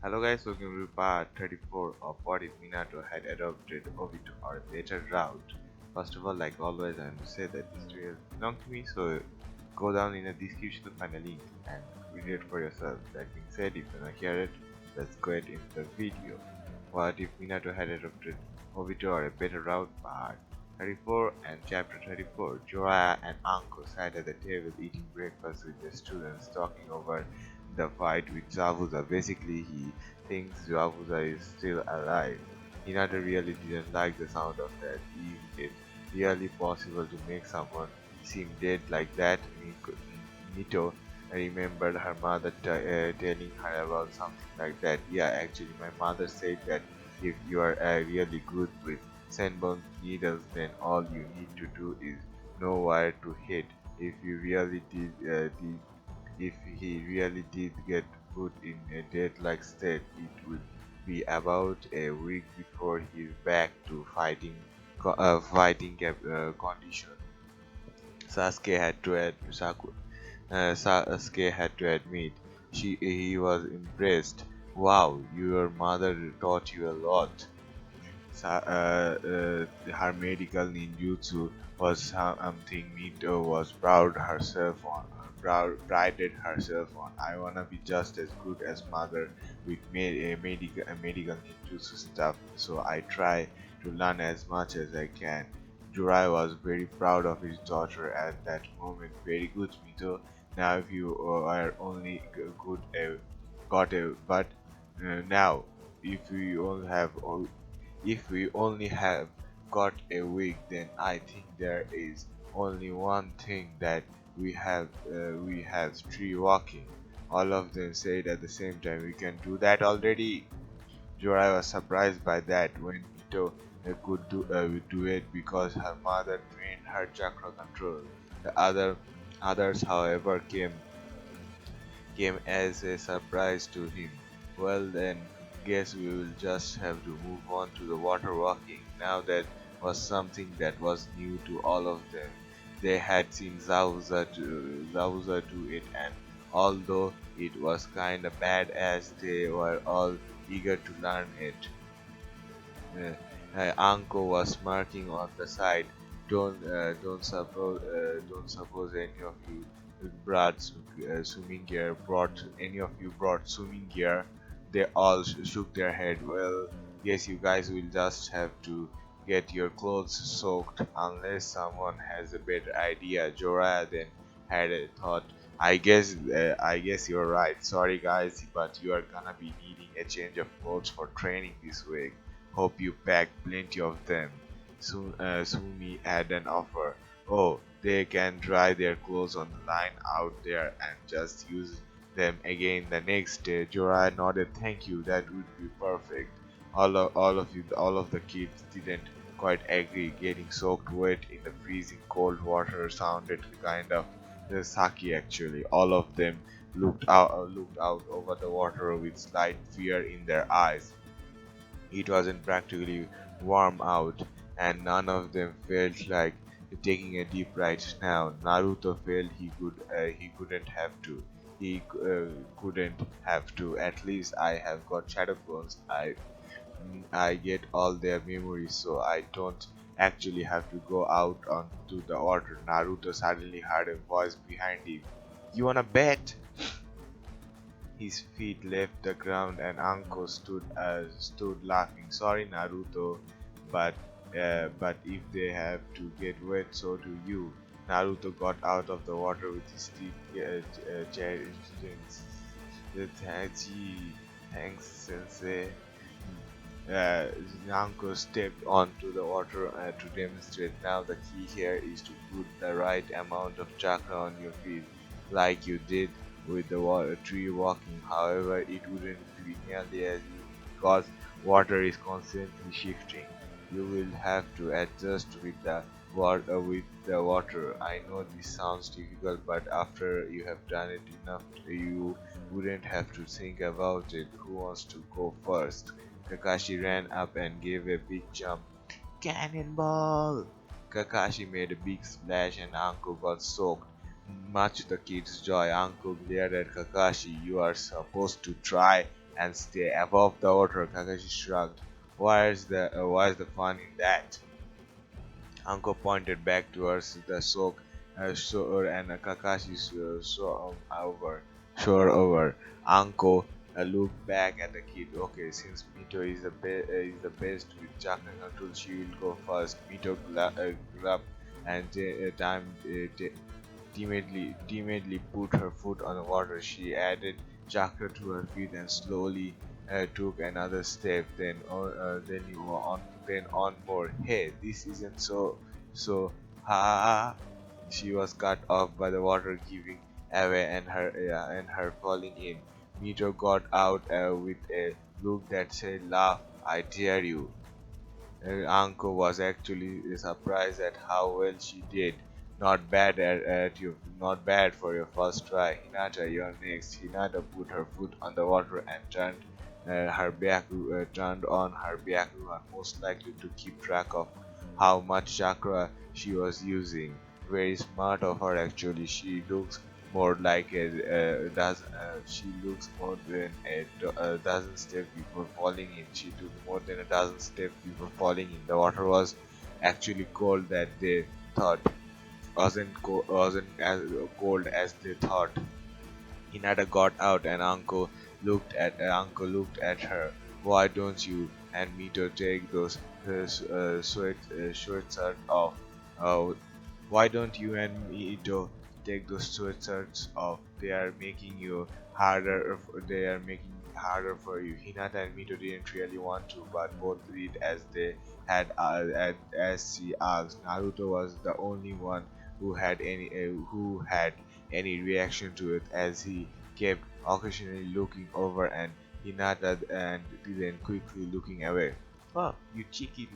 Hello guys, welcome to part 34 of what if Minato had adopted Obito or a better route. First of all, like always, I want to say that this tutorial belongs to me, so go down in the description to find a link and read it for yourself. That being said, if you wanna hear it, let's go ahead into the video. What if Minato had adopted Obito or a better route? Part 34 and chapter 34. Jorah and Anko sat at the table eating breakfast with the students, talking over the fight with Zabuza. Basically, he thinks Zabuza is still alive. Hinata really didn't like the sound of that. Is it really possible to make someone seem dead like that? Nito remembered her mother telling her about something like that. Yeah, actually, my mother said that if you are really good with Senbon needles, then all you need to do is know where to hit. If you really if he really did get put in a dead-like state, it would be about a week before he's back to fighting condition. Sasuke had to Sasuke had to admit he was impressed. Wow, your mother taught you a lot. Her medical ninjutsu was something Mito was prided herself on. I wanna be just as good as mother with medical ninjutsu stuff, so I try to learn as much as I can. Jurai was very proud of his daughter at that moment. Very good, Mito. Now, if you are only good, got a but now, if we all have if we only have got a week, then I think there is only one thing that we have tree walking. All of them said at the same time, we can do that already. Jorai was surprised by that when Ito could do it because her mother trained her chakra control. The others, however, came as a surprise to him. Well then, guess we will just have to move on to the water walking. Now that was something that was new to all of them. They had seen Zabuza do it, and although it was kinda bad as they were all eager to learn it. Uncle was smirking on the side. Don't suppose any of you brought any of you brought swimming gear. They all shook their head. Well, guess you guys will just have to get your clothes soaked unless someone has a better idea. Jorah then had a thought. I guess you're right. Sorry guys, but you are gonna be needing a change of clothes for training this week. Hope you pack plenty of them. Sumi had an offer. Oh, they can dry their clothes on the line out there and just use them again the next day. Jorah nodded. Thank you. That would be perfect. All of the kids didn't quite agree. Getting soaked wet in the freezing cold water sounded kind of sucky. Actually, all of them looked out over the water with slight fear in their eyes. It wasn't practically warm out, and none of them felt like taking a deep right now. Naruto felt he couldn't have to. Couldn't have to. At least I have got shadow clones. I get all their memories, so I don't actually have to go out onto the water. Naruto suddenly heard a voice behind him. You wanna bet? His feet left the ground and Anko stood laughing. Sorry, Naruto, but if they have to get wet, so do you. Naruto got out of the water with his teeth. Thanks, Sensei. Anko stepped onto the water to demonstrate. Now the key here is to put the right amount of chakra on your feet, like you did with the tree walking. However, it wouldn't be nearly as easy because water is constantly shifting. You will have to adjust with the water. I know this sounds difficult, but after you have done it enough, you wouldn't have to think about it. Who wants to go first? Kakashi ran up and gave a big jump. Cannonball! Kakashi made a big splash and Anko got soaked. Much to the kid's joy, Uncle glared at Kakashi. You are supposed to try and stay above the water. Kakashi shrugged. Where's the fun in that? Anko pointed back towards the shore and Kakashi's shore over. Anko looked back at the kid. Okay, since Mito is the best with chakra control, she will go first. Mito grabbed and timidly put her foot on the water. She added chakra to her feet and slowly took another step. Then on more. Hey, this isn't so. Ha! She was cut off by the water giving away and her falling in. Mito got out with a look that said, "Laugh, I dare you." Anko was actually surprised at how well she did. Not bad for your first try. Hinata, you're next. Hinata put her foot on the water and turned on her Byaku, and most likely to keep track of how much chakra she was using. Very smart of her actually. She looks more like a dozen. She looks more than a dozen steps before falling in. She took more than a dozen steps before falling in. The water was actually cold that they thought. Wasn't as cold as they thought. Hinata got out and Uncle looked at her. Why don't you and Mito take those sweatshirts off? Uh, why don't you and Mito take those sweatshirts off? They are making it harder for you. Hinata and Mito didn't really want to, but both did as she asked. Naruto was the only one who had any reaction to it as he kept occasionally looking over and Hinata and then quickly looking away. Oh, you cheeky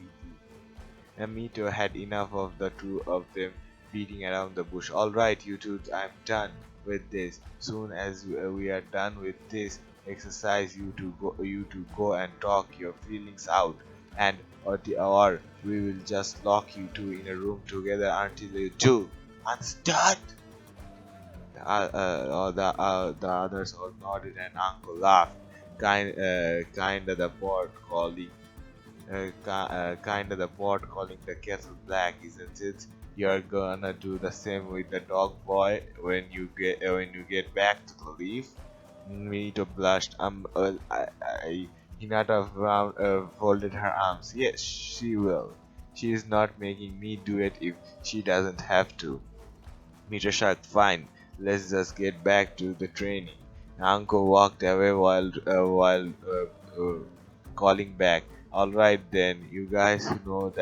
little. Mito had enough of the two of them beating around the bush. Alright, you two, I'm done with this. Soon as we are done with this exercise, you to go and talk your feelings out, and or we will just lock you two in a room together until you do. Understand? The others all nodded and Uncle laughed. Kinda the the pot calling the kettle black, isn't it? You're gonna do the same with the dog boy when you get back to the leaf. Mito blushed. Hinata folded her arms. Yes, she will. She is not making me do it if she doesn't have to. Mito shrugged. Fine, let's just get back to the training. Uncle walked away while calling back. Alright then, you guys know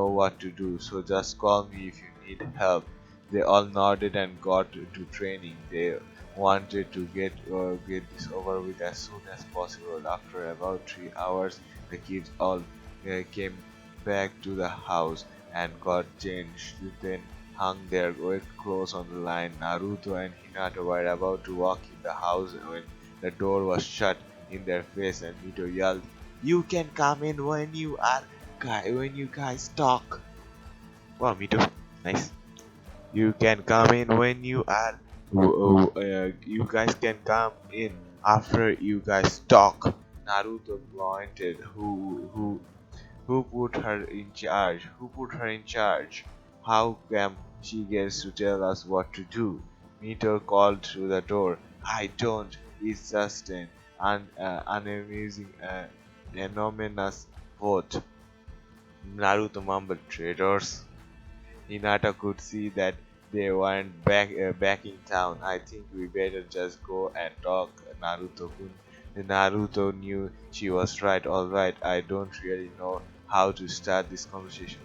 what to do, so just call me if you need help. They all nodded and got to training. They wanted to get this over with as soon as possible. After about 3 hours, the kids all came back to the house and got changed. Then hung their wet clothes on the line. Naruto and Hinata were about to walk in the house when the door was shut in their face and Mito yelled, "You can come in when you guys talk." Wow, Mito, nice. You can come in when you guys can come in after you guys talk. Naruto pointed. Who put her in charge? Who put her in charge? How come she gets to tell us what to do? Mito called through the door. I don't. It's just an unamusing, anonymous vote. Naruto mumbled, traitors. Hinata could see that they weren't back in town. I think we better just go and talk, Naruto-kun. Naruto knew she was right. Alright, I don't really know how to start this conversation.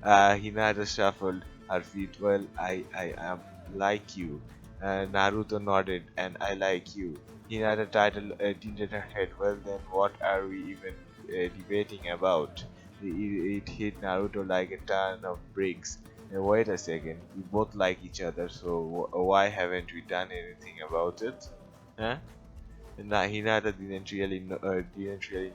Hinata shuffled her feet. Well, I am like you. Naruto nodded, and I like you. Hinata tilted her head. Well, then what are we even debating about? It hit Naruto like a ton of bricks. Wait a second, we both like each other, so why haven't we done anything about it? Huh? Hinata didn't really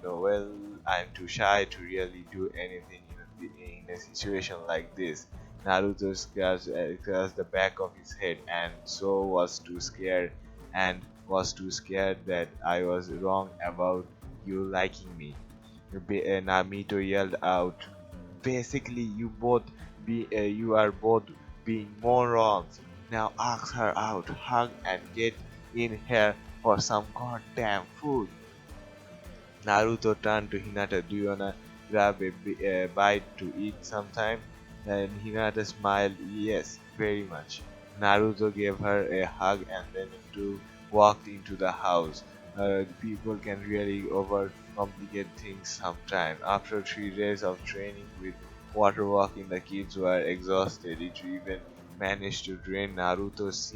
know. Well, I'm too shy to really do anything in a situation like this. Naruto scratched the back of his head, and so was too scared and was too scared that I was wrong about you liking me. Namito yelled out, basically, you are both being morons. Now ask her out, hug, and get in here for some goddamn food. Naruto turned to Hinata. Do you wanna grab a bite to eat sometime? And Hinata smiled, yes, very much. Naruto gave her a hug and then the two walked into the house. People can really overcomplicate things sometimes. After 3 days of training with water walking, the kids were exhausted. It even managed to drain Naruto's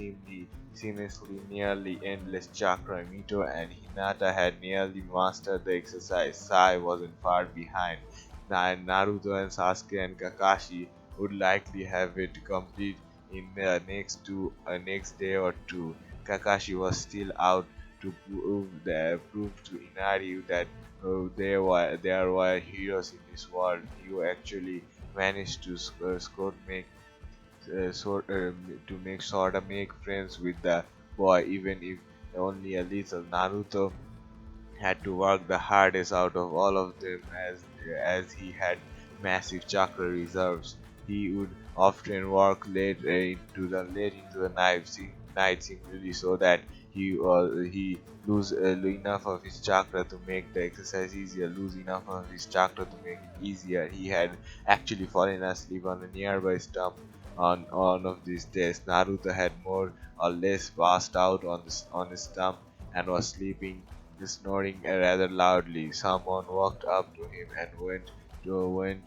seamlessly nearly endless chakra. Mito and Hinata had nearly mastered the exercise. Sai wasn't far behind. Naruto and Sasuke and Kakashi would likely have it complete in the next day or two. Kakashi was still out to prove to Inari that there were heroes in this world. He actually managed to sort of make friends with the boy, even if only a little. Naruto had to work the hardest out of all of them as he had massive chakra reserves. He would often work late into the night simply so that he lose enough of his chakra to make the exercise easier, lose enough of his chakra to make it easier. He had actually fallen asleep on a nearby stump on one of these days. Naruto had more or less passed out on the stump and was sleeping, snoring rather loudly. Someone walked up to him and went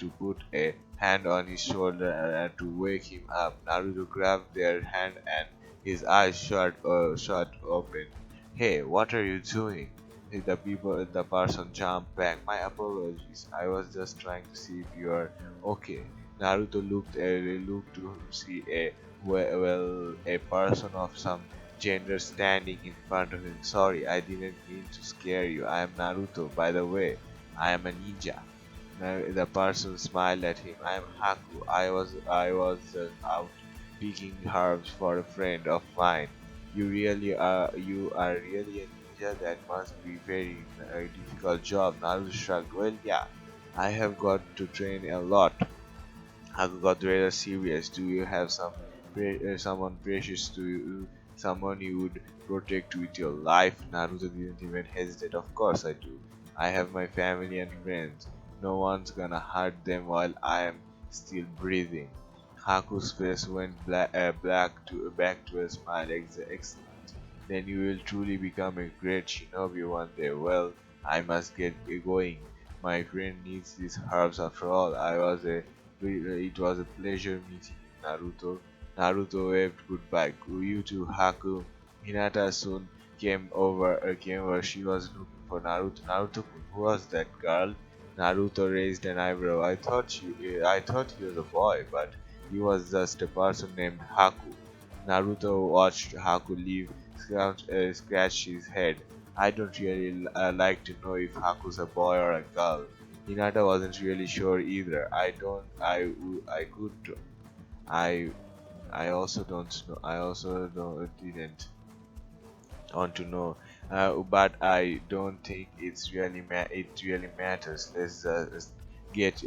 to put a hand on his shoulder and to wake him up. Naruto grabbed their hand and his eyes shut open. Hey, what are you doing? The person jumped back. My apologies. I was just trying to see if you are okay. Naruto looked to see a person of some gender standing in front of him. Sorry, I didn't mean to scare you. I am Naruto, by the way. I am a ninja. The person smiled at him. I am Haku. I was out picking herbs for a friend of mine. You are really a ninja. That must be very difficult job. Naruto shrugged. Well, yeah, I have got to train a lot. Haku got rather serious. Do you have someone precious to you, someone you would protect with your life? Naruto didn't even hesitate. Of course I do. I have my family and friends. No one's gonna hurt them while I am still breathing. Haku's face went back to a smile. Excellent. Then you will truly become a great shinobi one day. Well, I must get going. My friend needs these herbs after all. It was a pleasure meeting you, Naruto. Naruto waved goodbye. You too, Haku. Hinata soon came over. She was looking for Naruto. Naruto-kun, who was that girl? Naruto raised an eyebrow. I thought he was a boy, but he was just a person named Haku. Naruto watched Haku leave, scratched his head. I don't really like to know if Haku's a boy or a girl. Hinata wasn't really sure either. I could, I, I also don't know. I also didn't want to know. But I don't think it really matters. Let's get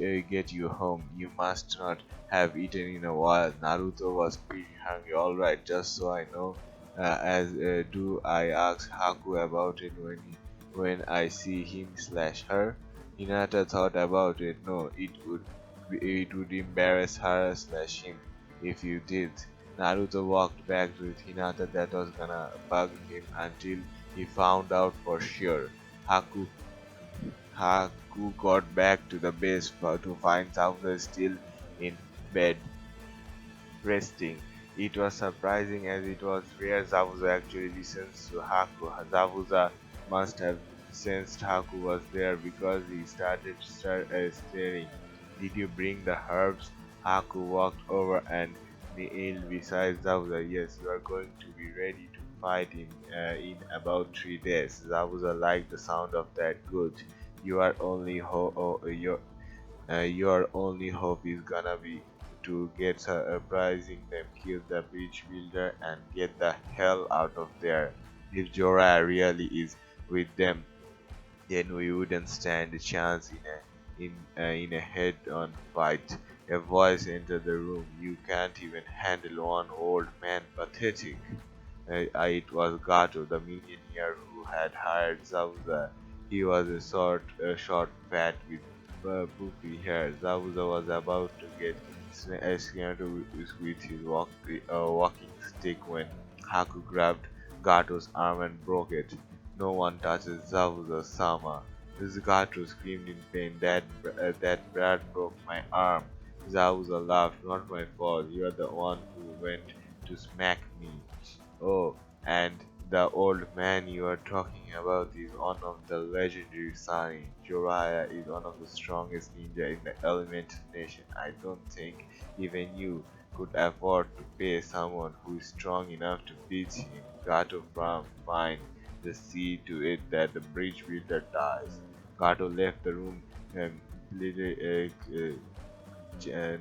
you home. You must not have eaten in a while. Naruto was pretty hungry. All right, just so I know. As do I ask Haku about it when I see him slash her? Hinata thought about it. No, it would embarrass her slash him if you did. Naruto walked back with Hinata that was gonna bug him until he found out for sure. Haku Haku got back to the base to find Zabuza still in bed resting. It was surprising as it was rare Zabuza actually listens to Haku. Zabuza must have sensed Haku was there because he started staring. Did you bring the herbs? Haku walked over and kneeled beside Zabuza. Yes, you are going to be ready to fight in about 3 days. Zabuza liked the sound of that. Good. You are only your only hope is gonna be to get surprising them, kill the bridge builder, and get the hell out of there. If Jorah really is with them, then we wouldn't stand a chance in a head-on fight. A voice entered the room. You can't even handle one old man. Pathetic. It was Gato, the millionaire who had hired Zabuza. He was a short fat with poofy hair. Zabuza was about to get scared with his walking stick when Haku grabbed Gato's arm and broke it. No one touches Zabuza-sama. Gato screamed in pain. That brat broke my arm. Zabuza laughed. Not my fault. You're the one who went to smack me. Oh, and the old man you are talking about is one of the legendary Sani. Jiraiya is one of the strongest ninja in the Elemental Nation. I don't think even you could afford to pay someone who is strong enough to beat him. Gato frowned. Fine, just see to it that the bridge builder dies. Gato left the room and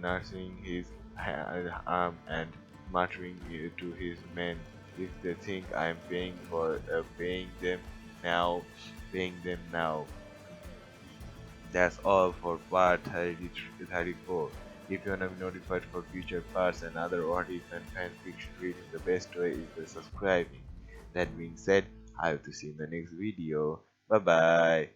nursing his arm and muttering to his men, "If they think I'm now, paying them now." That's all for part 34. If you wanna be notified for future parts and other what if and fan fiction reading, the best way is by subscribing. That being said, I hope to see you in the next video. Bye bye.